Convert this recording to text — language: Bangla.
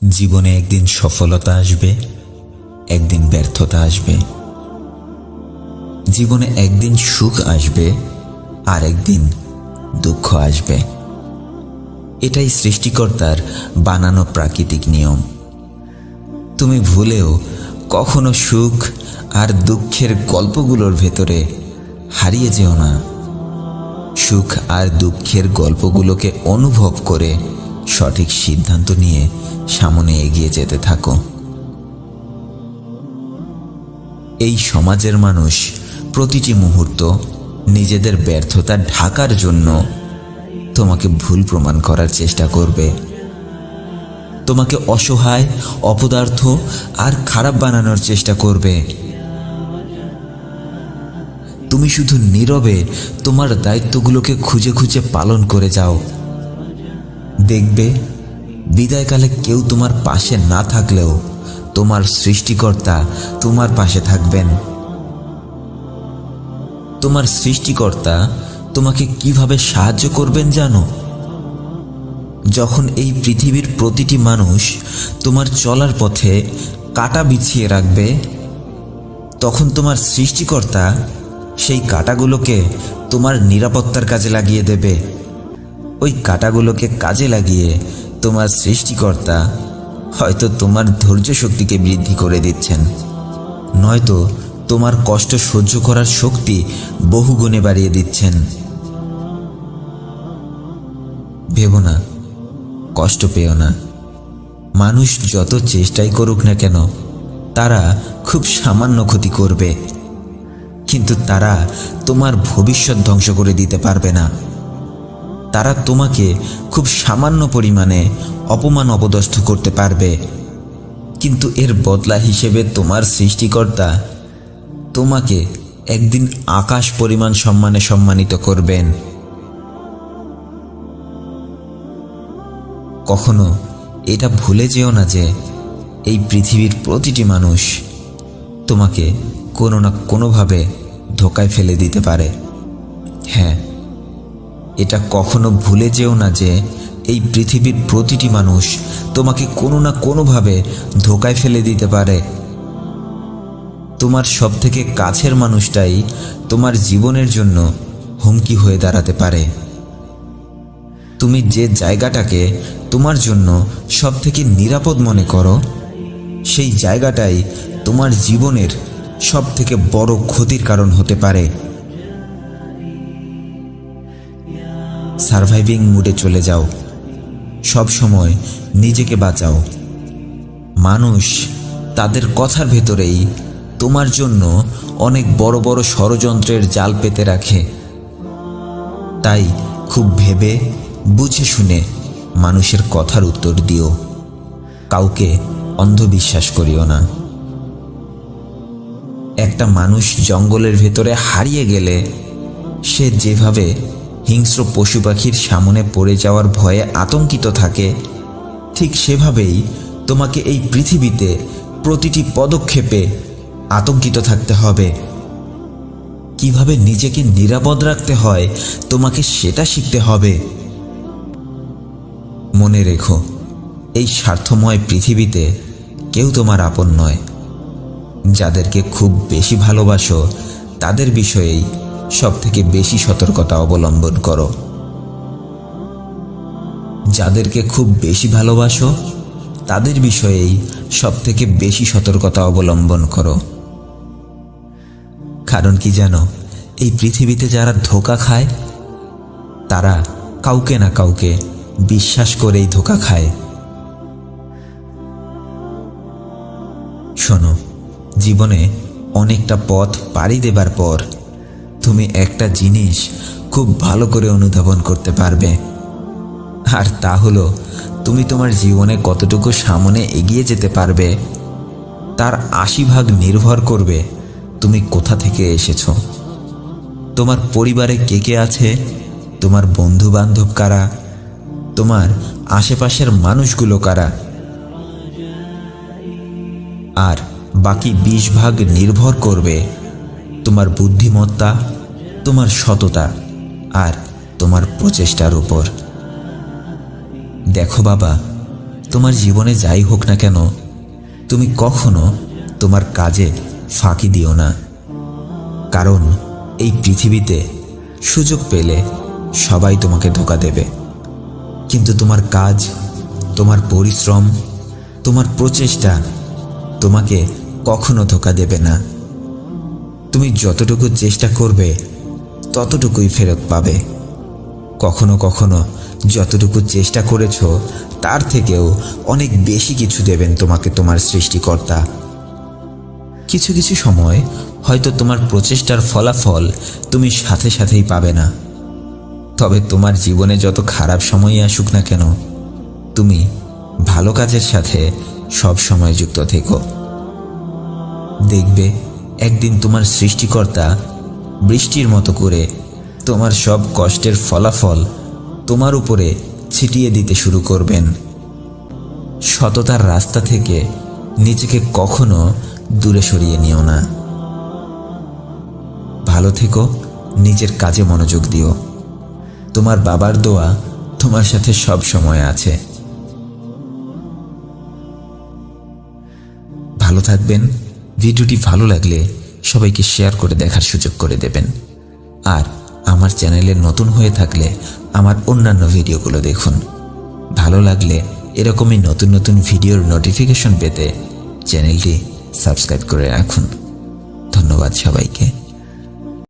জীবনে একদিন সফলতা আসবে, একদিন ব্যর্থতা আসবে। জীবনে একদিন সুখ আসবে, আর একদিন দুঃখ আসবে। এটাই সৃষ্টিকর্তার বানানো প্রাকৃতিক নিয়ম। তুমি ভুলেও কখনো সুখ আর দুঃখের গল্পগুলোর ভেতরে হারিয়ে যেও না। সুখ আর দুঃখের গল্পগুলোকে অনুভব করে সঠিক সিদ্ধান্ত নিয়ে সামনে এগিয়ে যেতে থাকো। এই সমাজের মানুষ প্রতিটি মুহূর্ত নিজেদের ব্যর্থতা ঢাকার জন্য তোমাকে ভুল প্রমাণ করার চেষ্টা করবে। তোমাকে অসহায়, অপদার্থ আর খারাপ বানানোর চেষ্টা করবে। তুমি শুধু নীরবে তোমার দায়িত্বগুলোকে খুঁজে খুঁজে পালন করে যাও। দেখবে বিদায়কালে কেউ তোমার পাশে না থাকলেও তোমার সৃষ্টিকর্তা তোমার পাশে থাকবেন। তোমার সৃষ্টিকর্তা তোমাকে কিভাবে সাহায্য করবেন জানো? যখন এই পৃথিবীর প্রতিটি মানুষ তোমার চলার পথে কাঁটা বিছিয়ে রাখবে, তখন তোমার সৃষ্টিকর্তা সেই কাঁটাগুলোকে তোমার নিরাপত্তার কাজে লাগিয়ে দেবে। ওই কাঁটাগুলোকে কাজে লাগিয়ে তোমার সৃষ্টিকর্তা হয়তো তোমার ধৈর্য শক্তিকে বৃদ্ধি করে দিচ্ছেন, নয়তো তোমার কষ্ট সহ্য করার শক্তি বহুগুণে বাড়িয়ে দিচ্ছেন। ভেবো না, কষ্ট পেও না। মানুষ যত চেষ্টাই করুক না কেন, তারা খুব সামান্য ক্ষতি করবে, কিন্তু তারা তোমার ভবিষ্যৎ ধ্বংস করে দিতে পারবে না। তারা তোমাকে খুব সামান্য পরিমাণে অপমান অপদস্থ করতে পারবে, কিন্তু এর বদলা হিসেবে তোমার সৃষ্টিকর্তা তোমাকে একদিন আকাশ পরিমাণ সম্মানে সম্মানিত করবেন। কখনো এটা ভুলে যেও না যে এই পৃথিবীর প্রতিটি মানুষ তোমাকে কোনো না কোনোভাবে ধোঁকায় ফেলে দিতে পারে। হ্যাঁ, এটা কখনো ভুলে যেও না যে এই পৃথিবীর প্রতিটি মানুষ তোমাকে কোনো না কোনোভাবে ধোঁকায় ফেলে দিতে পারে। তোমার সবথেকে কাছের মানুষটাই তোমার জীবনের জন্য হুমকি হয়ে দাঁড়াতে পারে। তুমি যে জায়গাটাকে তোমার জন্য সবথেকে নিরাপদ মনে করো, সেই জায়গাটাই তোমার জীবনের সবথেকে বড় ক্ষতির কারণ হতে পারে। সারভাইভিং মুডে চলে যাও, সব সময় নিজেকে বাঁচাও। মানুষ তাদের কথার ভেতরেই তোমার জন্য অনেক বড় বড় ষড়যন্ত্রের জাল পেতে রাখে। তাই খুব ভেবে বুঝে শুনে মানুষের কথার উত্তর দিও। কাউকে অন্ধবিশ্বাস করিও না। একটা মানুষ জঙ্গলের ভেতরে হারিয়ে গেলে সে যেভাবে হিংস্র পশু পাখির সামনে পড়ে যাওয়ার ভয়ে আতঙ্কিত থাকে, ঠিক সেভাবেই তোমাকে এই পৃথিবীতে প্রতিটি পদক্ষেপে আতঙ্কিত থাকতে হবে। কিভাবে নিজেকে নিরাপদ রাখতে হয় তোমাকে সেটা শিখতে হবে। মনে রেখো, এই স্বার্থময় পৃথিবীতে কেউ তোমার আপন নয়। যাদেরকে খুব বেশি ভালোবাসো তাদের বিষয়েই সবথেকে বেশি সতর্কতা অবলম্বন করো। যাদেরকে খুব বেশি ভালোবাসো তাদের বিষয়েই সবথেকে বেশি সতর্কতা অবলম্বন করো। কারণ কি জানো, এই পৃথিবীতে যারা ধোঁকা খায় তারা কাউকে না কাউকে বিশ্বাস করেই ধোঁকা খায়। শোনো, জীবনে অনেকটা পথ পাড়ি দেবার পর তুমি একটা জিনিস খুব ভালো করে অনুধাবন করতে পারবে, আর তা হলো তুমি তোমার জীবনে কতটুকু সামনে এগিয়ে যেতে পারবে তার ৮০% নির্ভর করবে তুমি কোথা থেকে এসেছো। তোমার পরিবারে কে কে আছে, তোমার বন্ধু বান্ধব কারা, তোমার আশেপাশের মানুষগুলো কারা, আর বাকি ২০% নির্ভর করবে তোমার বুদ্ধিমত্তা, তোমার সততা আর তোমার প্রচেষ্টার উপর। দেখো বাবা, তোমার জীবনে যাই হোক না কেন, তুমি কখনো তোমার কাজে ফাঁকি দিও না। কারণ এই পৃথিবীতে সুযোগ পেলে সবাই তোমাকে ধোঁকা দেবে, কিন্তু তোমার কাজ, তোমার পরিশ্রম, তোমার প্রচেষ্টা তোমাকে কখনো ধোঁকা দেবে না। তুমি যতটুকু চেষ্টা করবে ততটুকুই ফেরত পাবে। কখনো কখনো যতটুকু চেষ্টা করেছো তার থেকেও অনেক বেশি কিছু দেবেন তোমাকে তোমার সৃষ্টিকর্তা। কিছু কিছু সময় হয়তো তোমার প্রচেষ্টার ফলাফল তুমি সাথে সাথেই পাবে না, তবে তোমার জীবনে যত খারাপ সময়ই আসুক না কেন, তুমি ভালো কাজের সাথে সব সময় যুক্ত থেকো। দেখবে একদিন তোমার সৃষ্টিকর্তা বৃষ্টির মতো করে তোমার সব কষ্টের ফলাফল তোমার উপরে ছিটিয়ে দিতে শুরু করবেন। সততার রাস্তা থেকে নিজেকে কখনো দূরে সরিয়ে নিও না। ভালো থেকো, নিজের কাজে মনোযোগ দিও। তোমার বাবার দোয়া তোমার সাথে সব সময় আছে। ভালো থাকবেন। ভিডিওটি ভালো লাগলে সবাইকে শেয়ার করে দেখার সুযোগ করে দেবেন। আর আমার চ্যানেলে নতুন হয়ে থাকলে আমার অন্যান্য ভিডিওগুলো দেখুন। ভালো লাগলে এরকমই নতুন নতুন ভিডিওর নোটিফিকেশন পেতে চ্যানেলটি সাবস্ক্রাইব করে রাখুন। ধন্যবাদ সবাইকে।